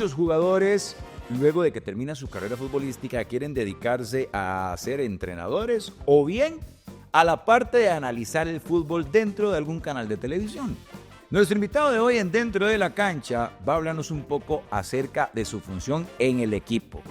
Muchos jugadores, luego de que termina su carrera futbolística, quieren dedicarse a ser entrenadores o bien a la parte de analizar el fútbol dentro de algún canal de televisión. Nuestro invitado de hoy en Dentro de la Cancha va a hablarnos un poco acerca de su función en el equipo.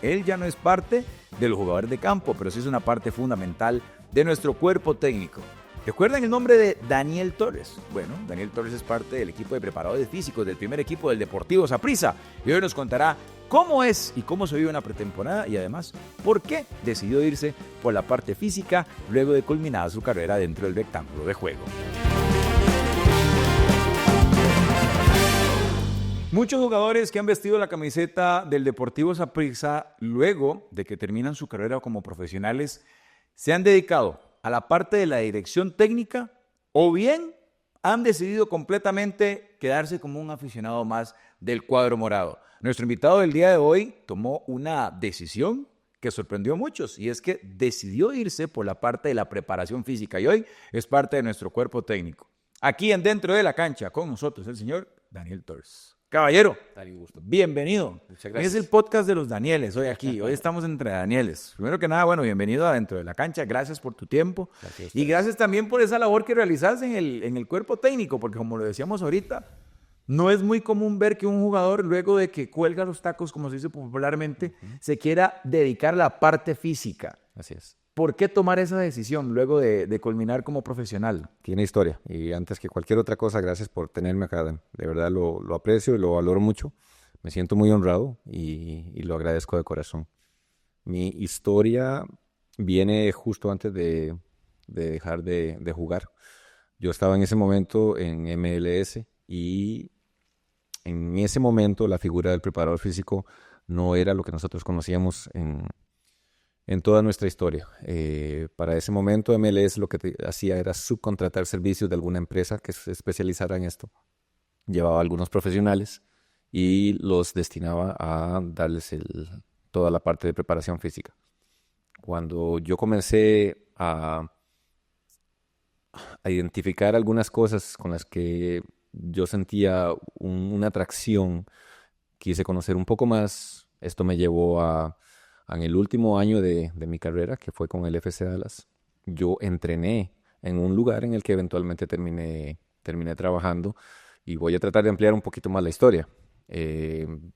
Él ya no es parte de los jugadores de campo, pero sí es una parte fundamental de nuestro cuerpo técnico. ¿Recuerdan el nombre de Daniel Torres? Bueno, Daniel Torres es parte del equipo de preparadores físicos del primer equipo del Deportivo Saprissa y hoy nos contará cómo es y cómo se vive una pretemporada y además por qué decidió irse por la parte física luego de culminada su carrera dentro del rectángulo de juego. Muchos jugadores que han vestido la camiseta del Deportivo Saprissa luego de que terminan su carrera como profesionales se han dedicado a la parte de la dirección técnica o bien han decidido completamente quedarse como un aficionado más del cuadro morado. Nuestro invitado del día de hoy tomó una decisión que sorprendió a muchos y es que decidió irse por la parte de la preparación física y hoy es parte de nuestro cuerpo técnico. Aquí en Dentro de la Cancha con nosotros el señor Daniel Torres. Caballero, bienvenido. Muchas gracias. Hoy es el podcast de los Danieles, hoy aquí. Hoy estamos entre Danieles. Primero que nada, bueno, bienvenido a Dentro de la Cancha. Gracias por tu tiempo. Gracias. Y gracias también por esa labor que realizas en el cuerpo técnico, porque como lo decíamos ahorita, no es muy común ver que un jugador, luego de que cuelga los tacos, como se dice popularmente, se quiera dedicar a la parte física. Así es. ¿Por qué tomar esa decisión luego de culminar como profesional? Tiene historia. Y antes que cualquier otra cosa, gracias por tenerme acá, Dan. De verdad lo aprecio y lo valoro mucho. Me siento muy honrado y lo agradezco de corazón. Mi historia viene justo antes de dejar de jugar. Yo estaba en ese momento en MLS y en ese momento la figura del preparador físico no era lo que nosotros conocíamos en toda nuestra historia. Para ese momento MLS lo que hacía era subcontratar servicios de alguna empresa que se especializara en esto. Llevaba a algunos profesionales y los destinaba a darles toda la parte de preparación física. Cuando yo comencé a identificar algunas cosas con las que yo sentía una atracción, quise conocer un poco más. Esto me llevó en el último año de mi carrera, que fue con el FC Dallas, yo entrené en un lugar en el que eventualmente terminé trabajando y voy a tratar de ampliar un poquito más la historia.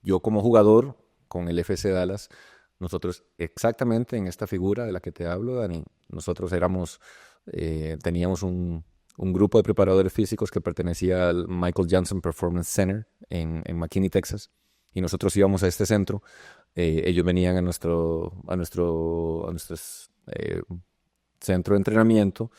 Yo como jugador con el FC Dallas, nosotros exactamente en esta figura de la que te hablo, Dani, nosotros teníamos un grupo de preparadores físicos que pertenecía al Michael Johnson Performance Center en McKinney, Texas, y nosotros íbamos a este centro. Ellos venían a nuestro centro de entrenamiento,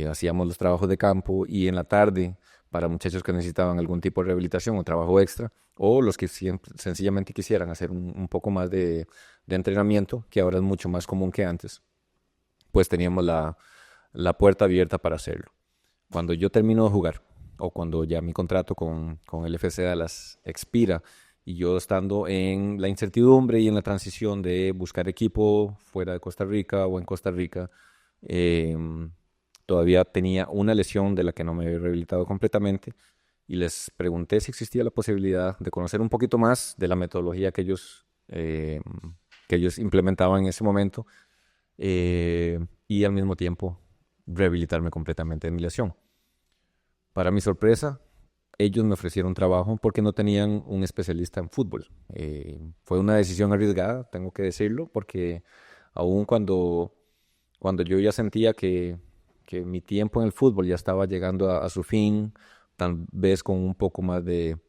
hacíamos los trabajos de campo y en la tarde, para muchachos que necesitaban algún tipo de rehabilitación o trabajo extra, o los que sencillamente quisieran hacer un poco más de entrenamiento, que ahora es mucho más común que antes, pues teníamos la puerta abierta para hacerlo. Cuando yo termino de jugar, o cuando ya mi contrato con el FC Dallas expira, y yo estando en la incertidumbre y en la transición de buscar equipo fuera de Costa Rica o en Costa Rica, todavía tenía una lesión de la que no me había rehabilitado completamente y les pregunté si existía la posibilidad de conocer un poquito más de la metodología que ellos implementaban en ese momento y al mismo tiempo rehabilitarme completamente de mi lesión. Para mi sorpresa, ellos me ofrecieron trabajo porque no tenían un especialista en fútbol. Fue una decisión arriesgada, tengo que decirlo, porque aún cuando yo ya sentía que mi tiempo en el fútbol ya estaba llegando a su fin, tal vez con un poco más de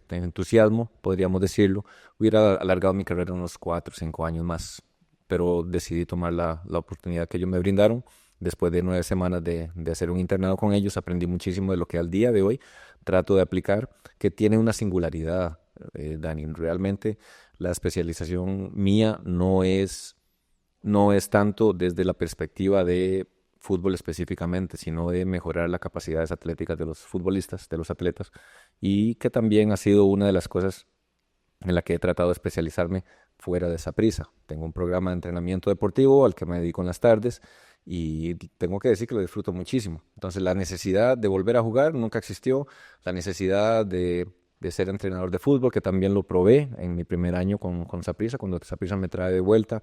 entusiasmo, podríamos decirlo, hubiera alargado mi carrera unos 4 o 5 años más, pero decidí tomar la oportunidad que ellos me brindaron. Después de 9 semanas de hacer un internado con ellos, aprendí muchísimo de lo que al día de hoy trato de aplicar, que tiene una singularidad, Dani. Realmente la especialización mía no es tanto desde la perspectiva de fútbol específicamente, sino de mejorar las capacidades atléticas de los futbolistas, de los atletas, y que también ha sido una de las cosas en la que he tratado de especializarme fuera de Saprissa. Tengo un programa de entrenamiento deportivo al que me dedico en las tardes y tengo que decir que lo disfruto muchísimo. Entonces la necesidad de volver a jugar nunca existió, la necesidad de de ser entrenador de fútbol, que también lo probé en mi primer año con Saprissa, cuando Saprissa me trae de vuelta.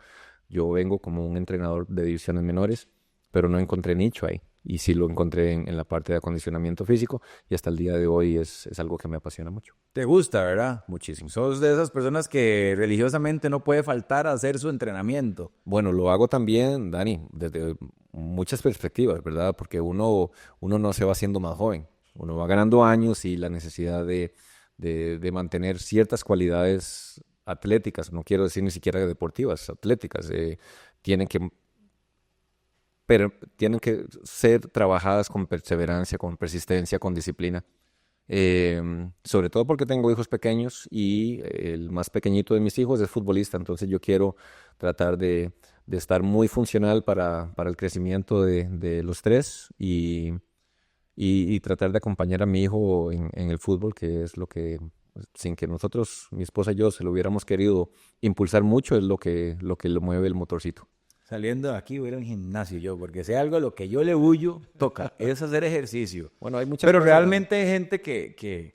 Yo vengo como un entrenador de divisiones menores, pero no encontré nicho ahí. Y sí lo encontré en la parte de acondicionamiento físico y hasta el día de hoy es algo que me apasiona mucho. ¿Te gusta, verdad? Muchísimo. Sos de esas personas que religiosamente no puede faltar a hacer su entrenamiento. Bueno, lo hago también, Dani, desde muchas perspectivas, ¿verdad? Porque uno no se va haciendo más joven. Uno va ganando años y la necesidad de mantener ciertas cualidades atléticas, no quiero decir ni siquiera deportivas, atléticas, tienen que, pero tienen que ser trabajadas con perseverancia, con persistencia, con disciplina. Sobre todo porque tengo hijos pequeños y el más pequeñito de mis hijos es futbolista, entonces yo quiero tratar de estar muy funcional para el crecimiento de los tres y tratar de acompañar a mi hijo en el fútbol, que es lo que, sin que nosotros, mi esposa y yo, se lo hubiéramos querido impulsar mucho, es lo que lo mueve el motorcito. Saliendo de aquí voy a ir a un gimnasio yo, porque si hay algo a lo que yo le huyo, toca, es hacer ejercicio. Bueno, hay muchas Pero cosas, realmente hay gente que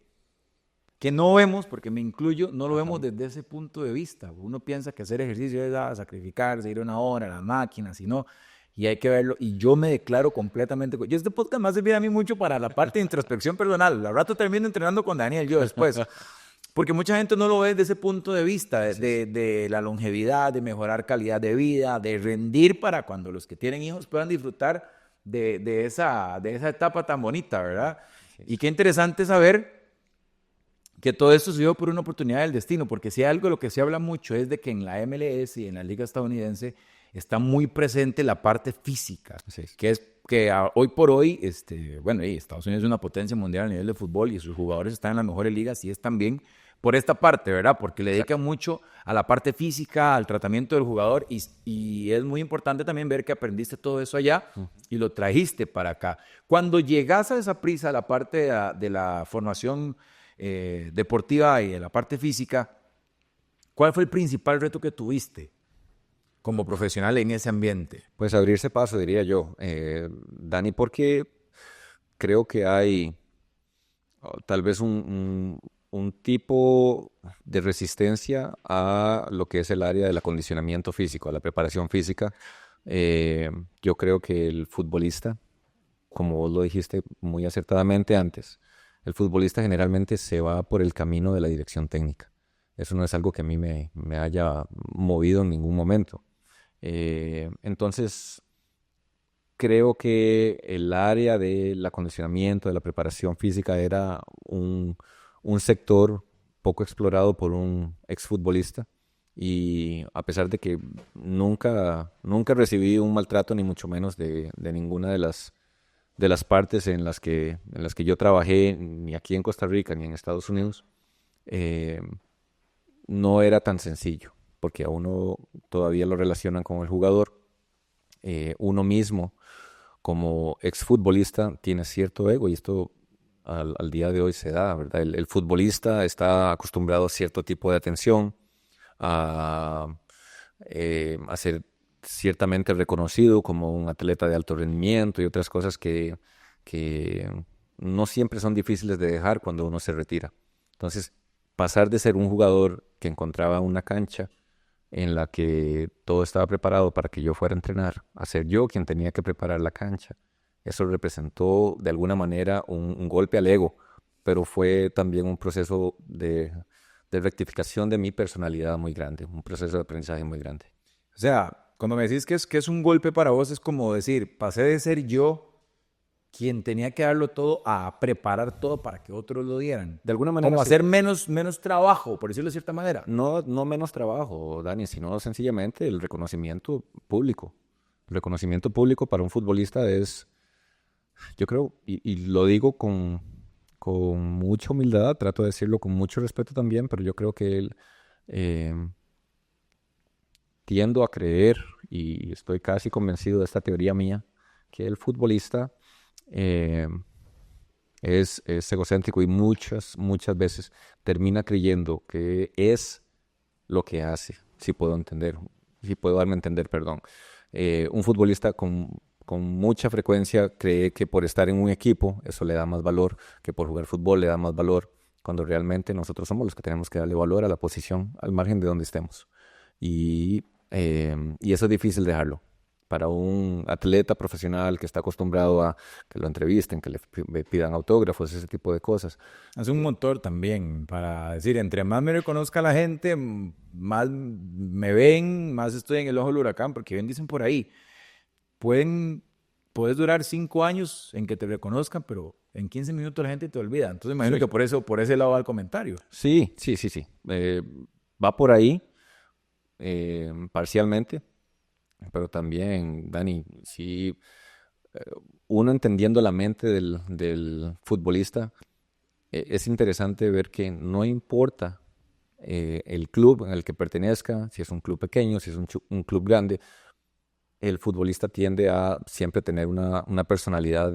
no vemos, porque me incluyo, no lo vemos desde ese punto de vista. Uno piensa que hacer ejercicio es sacrificarse, ir una hora a las máquinas, y no, y hay que verlo. Y yo me declaro completamente. Y este podcast me hace bien a mí mucho para la parte de introspección personal. Al rato termino entrenando con Daniel, yo después. Porque mucha gente no lo ve desde ese punto de vista, de la longevidad, de mejorar calidad de vida, de rendir para cuando los que tienen hijos puedan disfrutar de esa etapa tan bonita, ¿verdad? Y qué interesante saber que todo esto se dio por una oportunidad del destino, porque si hay algo de lo que se habla mucho es de que en la MLS y en la liga estadounidense está muy presente la parte física, que es que hoy por hoy, bueno, Estados Unidos es una potencia mundial a nivel de fútbol y sus jugadores están en las mejores ligas y es también por esta parte, ¿verdad? Porque le dedican mucho a la parte física, al tratamiento del jugador y es muy importante también ver que aprendiste todo eso allá y lo trajiste para acá. Cuando llegas a esa prisa, a la parte de la formación deportiva y de la parte física, ¿cuál fue el principal reto que tuviste como profesional en ese ambiente? Pues abrirse paso, diría yo, Dani, porque creo que hay tal vez un tipo de resistencia a lo que es el área del acondicionamiento físico, a la preparación física. Yo creo que el futbolista, como vos lo dijiste muy acertadamente antes, el futbolista generalmente se va por el camino de la dirección técnica. Eso no es algo que a mí me haya movido en ningún momento. Entonces, creo que el área del acondicionamiento, de la preparación física era un sector poco explorado por un exfutbolista y a pesar de que nunca recibí un maltrato ni mucho menos de ninguna de las partes en las que yo trabajé, ni aquí en Costa Rica ni en Estados Unidos, no era tan sencillo porque a uno todavía lo relacionan con el jugador. Uno mismo como exfutbolista tiene cierto ego y esto al día de hoy se da, ¿verdad? El futbolista está acostumbrado a cierto tipo de atención, a ser ciertamente reconocido como un atleta de alto rendimiento y otras cosas que no siempre son difíciles de dejar cuando uno se retira. Entonces, pasar de ser un jugador que encontraba una cancha en la que todo estaba preparado para que yo fuera a entrenar, a ser yo quien tenía que preparar la cancha, eso representó de alguna manera un golpe al ego, pero fue también un proceso de rectificación de mi personalidad muy grande, un proceso de aprendizaje muy grande. O sea, cuando me decís que es un golpe para vos, es como decir, pasé de ser yo quien tenía que darlo todo a preparar todo para que otros lo dieran. De alguna manera. Como hacer menos trabajo, por decirlo de cierta manera. No menos trabajo, Dani, sino sencillamente el reconocimiento público. El reconocimiento público para un futbolista es, yo creo, y lo digo con mucha humildad, trato de decirlo con mucho respeto también, pero yo creo que tiendo a creer, y estoy casi convencido de esta teoría mía, que el futbolista es egocéntrico y muchas veces termina creyendo que es lo que hace, si puedo darme a entender, perdón. Un futbolista con mucha frecuencia cree que por estar en un equipo eso le da más valor, que por jugar fútbol le da más valor, cuando realmente nosotros somos los que tenemos que darle valor a la posición al margen de donde estemos. Y eso es difícil dejarlo. Para un atleta profesional que está acostumbrado a que lo entrevisten, que le pidan autógrafos, ese tipo de cosas. Es un motor también para decir, entre más me reconozca la gente, más me ven, más estoy en el ojo del huracán, porque bien dicen por ahí, puedes durar 5 años en que te reconozcan, pero en 15 minutos la gente te olvida. Entonces imagino que por ese lado va el comentario. Sí. Va por ahí, parcialmente. Pero también, Dani, sí, uno entendiendo la mente del futbolista, es interesante ver que no importa el club en el que pertenezca, si es un club pequeño, si es un club grande, el futbolista tiende a siempre tener una personalidad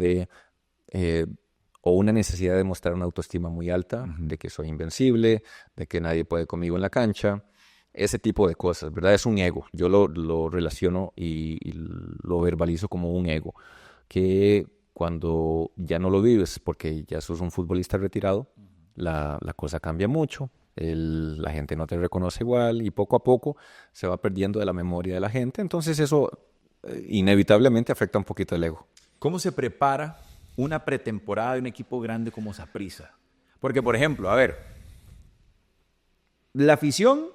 o una necesidad de mostrar una autoestima muy alta, de que soy invencible, de que nadie puede conmigo en la cancha. Ese tipo de cosas, ¿verdad? Es un ego. Yo lo relaciono y lo verbalizo como un ego, que cuando ya no lo vives porque ya sos un futbolista retirado, la cosa cambia mucho, la gente no te reconoce igual y poco a poco se va perdiendo de la memoria de la gente. Entonces eso inevitablemente afecta un poquito el ego. ¿Cómo se prepara una pretemporada de un equipo grande como Saprissa? Porque, por ejemplo, a ver, la afición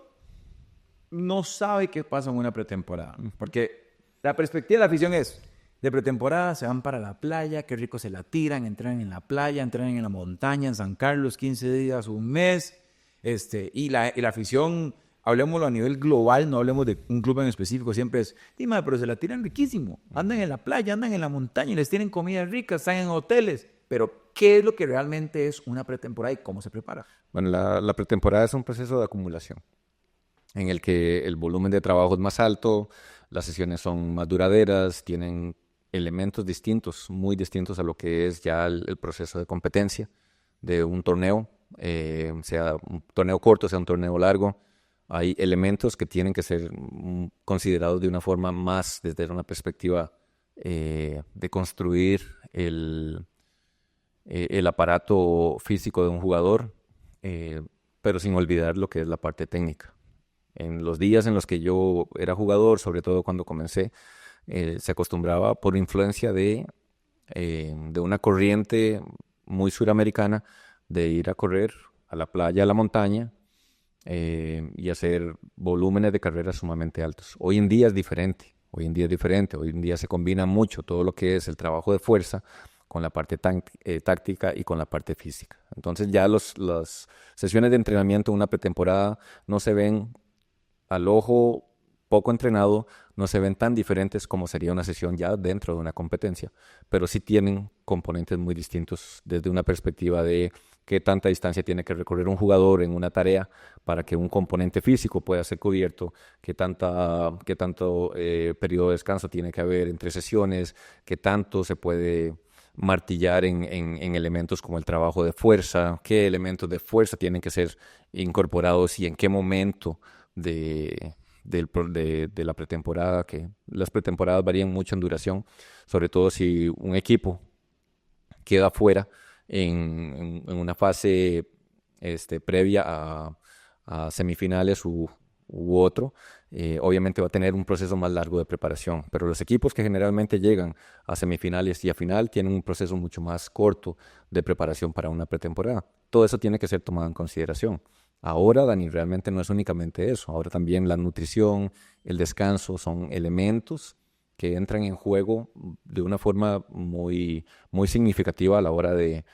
no sabe qué pasa en una pretemporada. Porque la perspectiva de la afición es, de pretemporada se van para la playa, qué rico se la tiran, entran en la playa, entran en la montaña, en San Carlos, 15 días, un mes. Y la afición, hablemoslo a nivel global, no hablemos de un club en específico, siempre es, dime, pero se la tiran riquísimo. Andan en la playa, andan en la montaña y les tienen comida rica, están en hoteles. Pero, ¿qué es lo que realmente es una pretemporada y cómo se prepara? Bueno, la pretemporada es un proceso de acumulación, en el que el volumen de trabajo es más alto, las sesiones son más duraderas, tienen elementos distintos, muy distintos a lo que es ya el proceso de competencia de un torneo, sea un torneo corto, sea un torneo largo. Hay elementos que tienen que ser considerados de una forma más desde una perspectiva de construir el aparato físico de un jugador, pero sin olvidar lo que es la parte técnica. En los días en los que yo era jugador, sobre todo cuando comencé, se acostumbraba por influencia de una corriente muy suramericana de ir a correr a la playa, a la montaña y hacer volúmenes de carreras sumamente altos. Hoy en día es diferente, hoy en día se combina mucho todo lo que es el trabajo de fuerza con la parte táctica y con la parte física. Entonces ya las sesiones de entrenamiento en una pretemporada no se ven al ojo poco entrenado, no se ven tan diferentes como sería una sesión ya dentro de una competencia, pero sí tienen componentes muy distintos desde una perspectiva de qué tanta distancia tiene que recorrer un jugador en una tarea para que un componente físico pueda ser cubierto, qué tanto periodo de descanso tiene que haber entre sesiones, qué tanto se puede martillar en elementos como el trabajo de fuerza, qué elementos de fuerza tienen que ser incorporados y en qué momento de la pretemporada, que las pretemporadas varían mucho en duración, sobre todo si un equipo queda fuera en una fase previa a semifinales u otro, obviamente va a tener un proceso más largo de preparación, pero los equipos que generalmente llegan a semifinales y a final tienen un proceso mucho más corto de preparación para una pretemporada. Todo eso tiene que ser tomado en consideración. Ahora, Dani, realmente no es únicamente eso. Ahora también la nutrición, el descanso son elementos que entran en juego de una forma muy, muy significativa a la hora de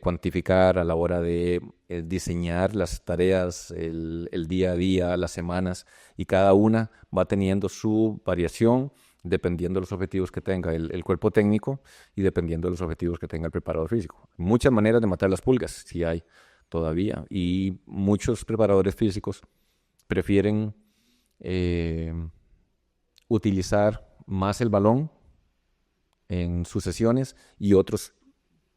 cuantificar, a la hora de diseñar las tareas, el día a día, las semanas, y cada una va teniendo su variación dependiendo de los objetivos que tenga el cuerpo técnico y dependiendo de los objetivos que tenga el preparador físico. Muchas maneras de matar las pulgas, sí hay todavía, y muchos preparadores físicos prefieren utilizar más el balón en sus sesiones y otros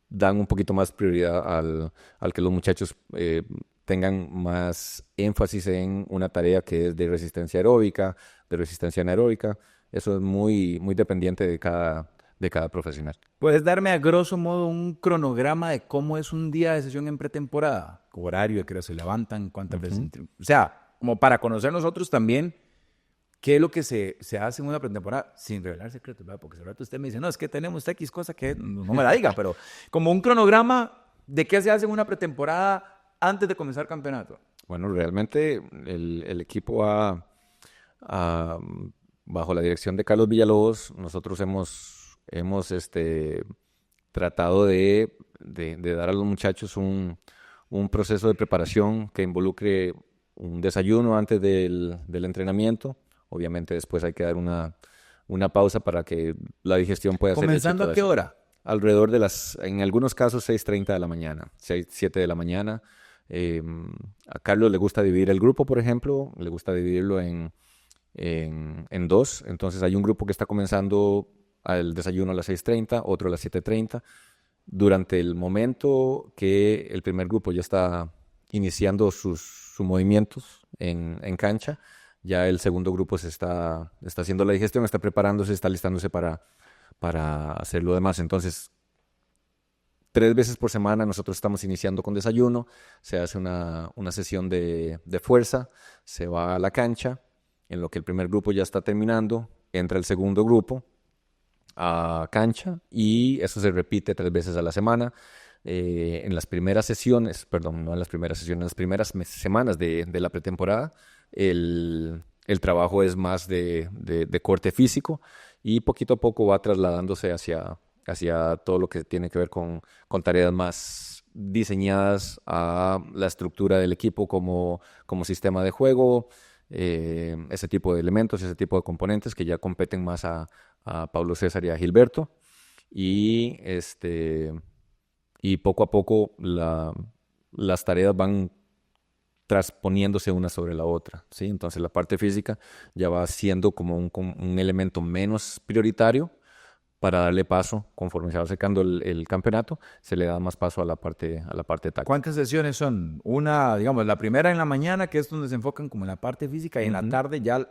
dan un poquito más prioridad al que los muchachos tengan más énfasis en una tarea que es de resistencia aeróbica, de resistencia anaeróbica. Eso es muy, muy dependiente de de cada profesional. ¿Puedes darme a grosso modo un cronograma de cómo es un día de sesión en pretemporada? Horario, de qué hora se levantan, cuántas veces... O sea, como para conocer nosotros también qué es lo que se hace en una pretemporada, sin revelar secretos, ¿verdad? Porque hace rato usted me dice, no, es que tenemos X cosa que no me la diga, pero como un cronograma de qué se hace en una pretemporada antes de comenzar el campeonato. Bueno, realmente el equipo va bajo la dirección de Carlos Villalobos. Nosotros hemos tratado de dar a los muchachos un proceso de preparación que involucre un desayuno antes del entrenamiento. Obviamente después hay que dar una pausa para que la digestión pueda ser... ¿Comenzando a qué hora? Alrededor de en algunos casos 6:30 de la mañana, 6, 7 de la mañana. A Carlos le gusta dividir el grupo, por ejemplo, le gusta dividirlo en dos. Entonces hay un grupo que está comenzando al desayuno a las 6:30, otro a las 7:30. Durante el momento que el primer grupo ya está iniciando sus movimientos en cancha, ya el segundo grupo está haciendo la digestión, está preparándose, está listándose para hacer lo demás. Entonces, 3 veces por semana nosotros estamos iniciando con desayuno, se hace una sesión de fuerza, se va a la cancha, en lo que el primer grupo ya está terminando, entra el segundo grupo a cancha y eso se repite 3 veces a la semana. En las primeras sesiones, perdón, no en las primeras sesiones, en las primeras semanas de la pretemporada, el trabajo es más de corte físico y poquito a poco va trasladándose hacia todo lo que tiene que ver con tareas más diseñadas a la estructura del equipo como sistema de juego, ese tipo de elementos, ese tipo de componentes que ya competen más a Pablo César y a Gilberto. Y poco a poco las tareas van transponiéndose una sobre la otra, ¿sí? Entonces la parte física ya va siendo como un elemento menos prioritario para darle paso, conforme se va acercando el campeonato, se le da más paso a la parte táctica. ¿Cuántas sesiones son? Una, digamos, la primera en la mañana, que es donde se enfocan como en la parte física, y en la tarde ya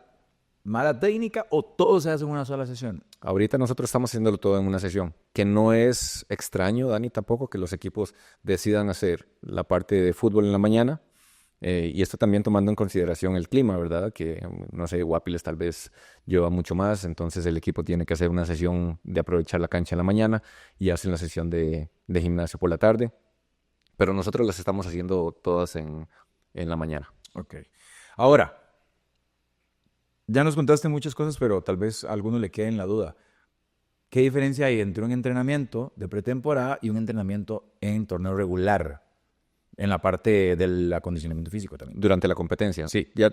mala técnica, ¿o todo se hace en una sola sesión? Ahorita nosotros estamos haciéndolo todo en una sesión, que no es extraño, Dani, tampoco que los equipos decidan hacer la parte de fútbol en la mañana, y esto también tomando en consideración el clima, ¿verdad? Que, no sé, Guapiles tal vez lleva mucho más, entonces el equipo tiene que hacer una sesión de aprovechar la cancha en la mañana y hace una sesión de gimnasio por la tarde, pero nosotros las estamos haciendo todas en la mañana. Ok. Ahora, ya nos contaste muchas cosas, pero tal vez a alguno le quede en la duda. ¿Qué diferencia hay entre un entrenamiento de pretemporada y un entrenamiento en torneo regular? En la parte del acondicionamiento físico también. Durante la competencia, sí, ya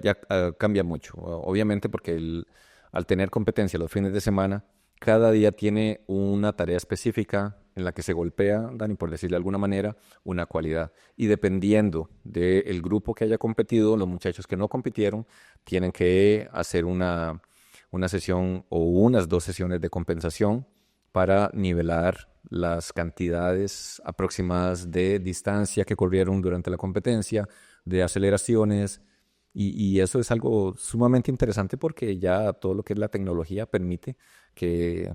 cambia mucho. Obviamente porque al tener competencia los fines de semana, cada día tiene una tarea específica en la que se golpea, Dani, por decirle de alguna manera, una cualidad. Y dependiendo del grupo que haya competido, los muchachos que no compitieron tienen que hacer una sesión o unas 2 sesiones de compensación para nivelar las cantidades aproximadas de distancia que corrieron durante la competencia, de aceleraciones, y eso es algo sumamente interesante porque ya todo lo que es la tecnología permite que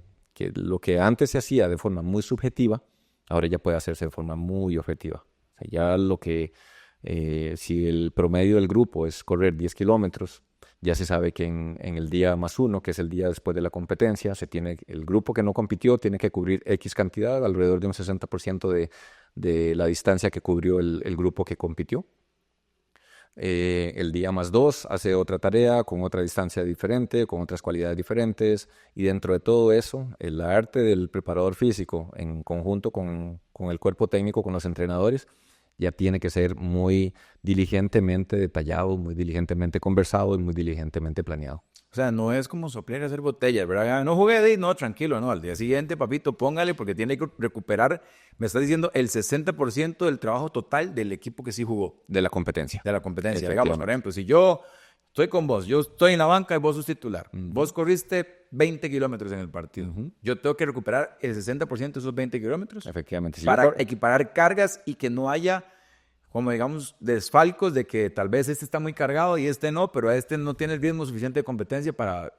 lo que antes se hacía de forma muy subjetiva, ahora ya puede hacerse de forma muy objetiva. O sea, ya si el promedio del grupo es correr 10 kilómetros, ya se sabe que en el día +1, que es el día después de la competencia, el grupo que no compitió tiene que cubrir X cantidad, alrededor de un 60% de la distancia que cubrió el grupo que compitió. El día +2 hace otra tarea con otra distancia diferente, con otras cualidades diferentes, y dentro de todo eso, el arte del preparador físico en conjunto con el cuerpo técnico, con los entrenadores, ya tiene que ser muy diligentemente detallado, muy diligentemente conversado y muy diligentemente planeado. O sea, no es como soplar y hacer botellas, ¿verdad? No jugué, no, tranquilo, no. Al día siguiente, papito, póngale porque tiene que recuperar, me está diciendo, el 60% del trabajo total del equipo que sí jugó. De la competencia. De la competencia. Digamos, por ejemplo, si yo estoy con vos, yo estoy en la banca y vos sos titular. Vos corriste 20 kilómetros en el partido. Yo tengo que recuperar el 60% de esos 20 kilómetros. Efectivamente. Sí, para equiparar cargas y que no haya, como digamos, desfalcos de que tal vez este está muy cargado y este no, pero este no tiene el ritmo suficiente de competencia para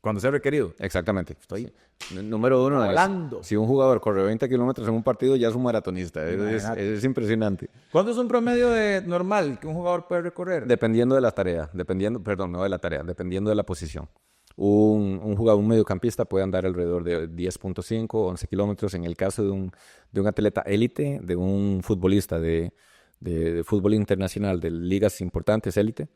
Cuando sea requerido. Exactamente. Estoy Número uno volando. si un jugador corre 20 kilómetros en un partido, ya es un maratonista. Es impresionante. ¿Cuánto es un promedio normal que un jugador puede recorrer? Dependiendo de la tarea, no de la tarea, dependiendo de la posición. Un jugador, un mediocampista puede andar alrededor de 10.5, 11 kilómetros. En el caso de un atleta élite, de un futbolista de fútbol internacional, de ligas importantes élite,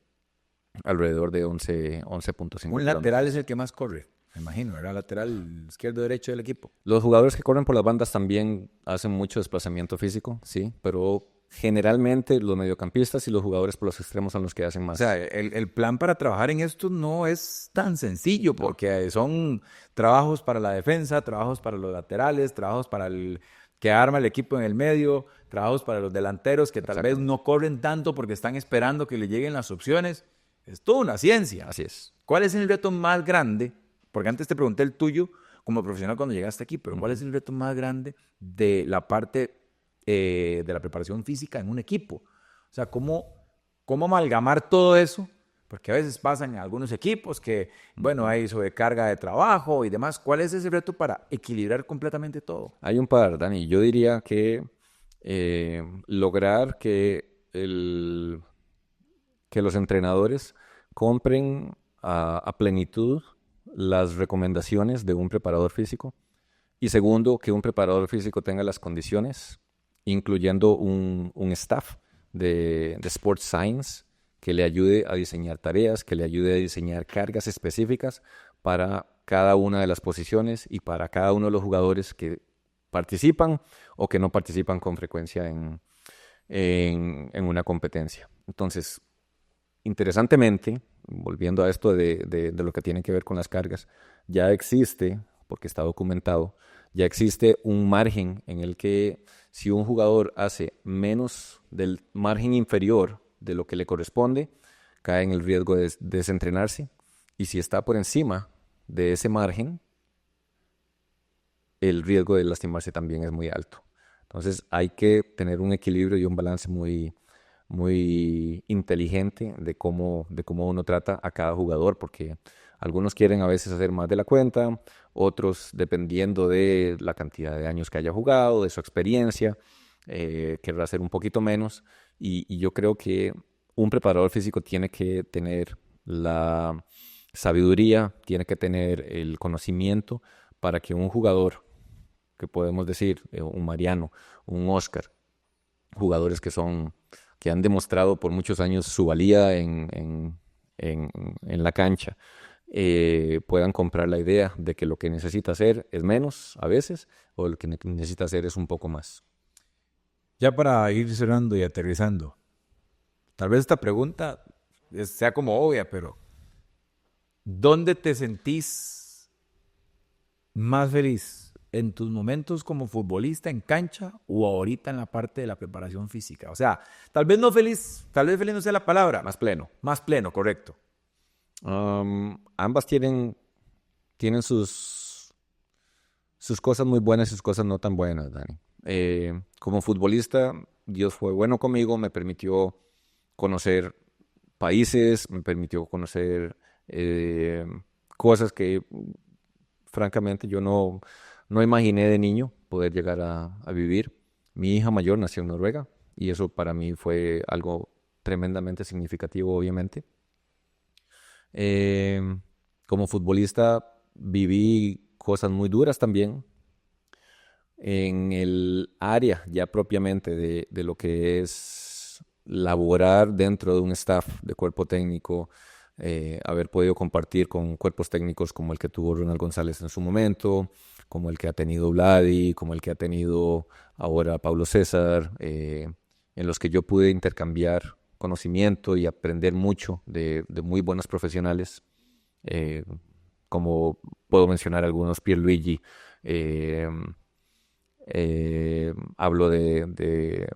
alrededor de 11.5 Un lateral es el que más corre, me imagino, ¿verdad? Lateral izquierdo derecho del equipo. Los jugadores que corren por las bandas también hacen mucho desplazamiento físico, sí, pero generalmente los mediocampistas y los jugadores por los extremos son los que hacen más. O sea, el plan para trabajar en esto no es tan sencillo porque son trabajos para la defensa, trabajos para los laterales, trabajos para el que arma el equipo en el medio, trabajos para los delanteros que tal vez no corren tanto porque están esperando que le lleguen las opciones. Es toda una ciencia. Así es. ¿Cuál es el reto más grande? Porque antes te pregunté el tuyo como profesional cuando llegaste aquí, pero ¿cuál es el reto más grande de la parte de la preparación física en un equipo? O sea, ¿cómo amalgamar todo eso? Porque a veces pasan en algunos equipos que, bueno, hay sobrecarga de trabajo y demás. ¿Cuál es ese reto para equilibrar completamente todo? Hay un par, Dani. Yo diría que lograr que los entrenadores compren a plenitud las recomendaciones de un preparador físico. Y segundo, que un preparador físico tenga las condiciones, incluyendo un staff de sports science que le ayude a diseñar tareas, que le ayude a diseñar cargas específicas para cada una de las posiciones y para cada uno de los jugadores que participan o que no participan con frecuencia en una competencia. Entonces, interesantemente, volviendo a esto de lo que tiene que ver con las cargas, ya existe, porque está documentado, ya existe un margen en el que si un jugador hace menos del margen inferior de lo que le corresponde, cae en el riesgo de desentrenarse, y si está por encima de ese margen, el riesgo de lastimarse también es muy alto. Entonces hay que tener un equilibrio y un balance muy inteligente de cómo uno trata a cada jugador, porque algunos quieren a veces hacer más de la cuenta, otros, dependiendo de la cantidad de años que haya jugado, de su experiencia, querrá hacer un poquito menos. Y yo creo que un preparador físico tiene que tener la sabiduría, tiene que tener el conocimiento para que un jugador, que podemos decir, un Mariano, un Oscar, jugadores que han demostrado por muchos años su valía en la cancha, puedan comprar la idea de que lo que necesita hacer es menos a veces, o lo que necesita hacer es un poco más. Ya para ir cerrando y aterrizando, tal vez esta pregunta sea como obvia, pero ¿dónde te sentís más feliz? ¿En tus momentos como futbolista en cancha o ahorita en la parte de la preparación física? O sea, tal vez feliz no sea la palabra. Más pleno. Más pleno, correcto. Ambas tienen sus cosas muy buenas y sus cosas no tan buenas, Dani. Como futbolista, Dios fue bueno conmigo, me permitió conocer países, me permitió conocer cosas que francamente yo no imaginé de niño poder llegar a vivir. Mi hija mayor nació en Noruega y eso para mí fue algo tremendamente significativo, obviamente. Como futbolista viví cosas muy duras también en el área ya propiamente de lo que es laborar dentro de un staff de cuerpo técnico, haber podido compartir con cuerpos técnicos como el que tuvo Ronald González en su momento, como el que ha tenido Vladi, como el que ha tenido ahora Paulo César, en los que yo pude intercambiar conocimiento y aprender mucho de muy buenos profesionales, como puedo mencionar algunos, Pierluigi, hablo de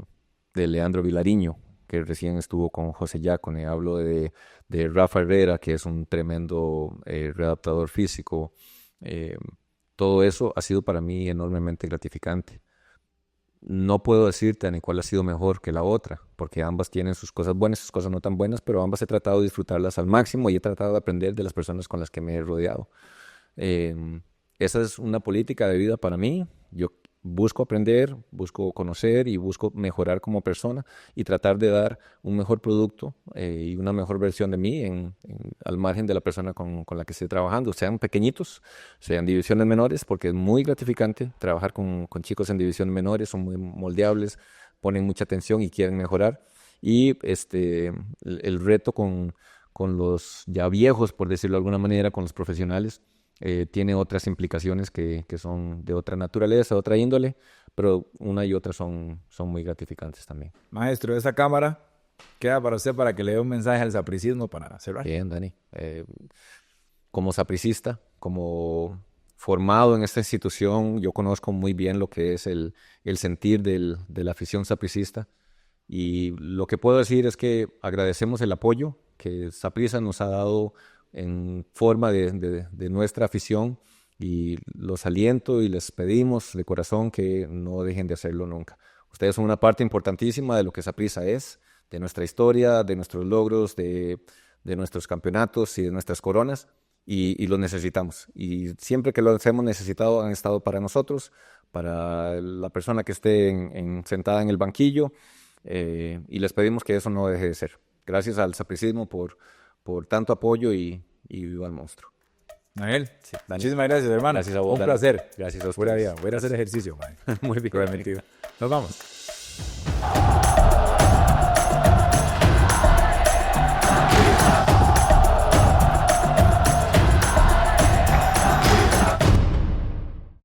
Leandro Vilariño, que recién estuvo con José Yacone, hablo de Rafa Herrera, que es un tremendo readaptador físico. Todo eso ha sido para mí enormemente gratificante. No puedo decirte ni cuál ha sido mejor que la otra, porque ambas tienen sus cosas buenas y sus cosas no tan buenas, pero ambas he tratado de disfrutarlas al máximo y he tratado de aprender de las personas con las que me he rodeado. Esa es una política de vida para mí. Yo busco aprender, busco conocer y busco mejorar como persona y tratar de dar un mejor producto y una mejor versión de mí al margen de la persona con la que esté trabajando, sean pequeñitos, sean divisiones menores, porque es muy gratificante trabajar con chicos en divisiones menores, son muy moldeables, ponen mucha atención y quieren mejorar. Y el reto con los ya viejos, por decirlo de alguna manera, con los profesionales, tiene otras implicaciones que son de otra naturaleza, otra índole, pero una y otra son muy gratificantes también. Maestro, esa cámara queda para usted para que le dé un mensaje al sapricismo para cerrar. Bien, Dani. Como sapricista, como formado en esta institución, yo conozco muy bien lo que es el sentir de la afición sapricista. Y lo que puedo decir es que agradecemos el apoyo que Saprissa nos ha dado en forma de nuestra afición y los aliento y les pedimos de corazón que no dejen de hacerlo nunca. Ustedes son una parte importantísima de lo que Saprissa es, de nuestra historia, de nuestros logros, de nuestros campeonatos y de nuestras coronas y los necesitamos. Y siempre que los hemos necesitado han estado para nosotros, para la persona que esté sentada en el banquillo. Y les pedimos que eso no deje de ser. Gracias al sapricismo por tanto apoyo y viva el monstruo. Daniel, Sí, Dani. muchísimas gracias, hermano. Gracias a vos, Un Dani. placer. Gracias a ustedes. Pura vida. Voy a ir a hacer ejercicio, man. Muy bien. Pura mentira. Nos vamos.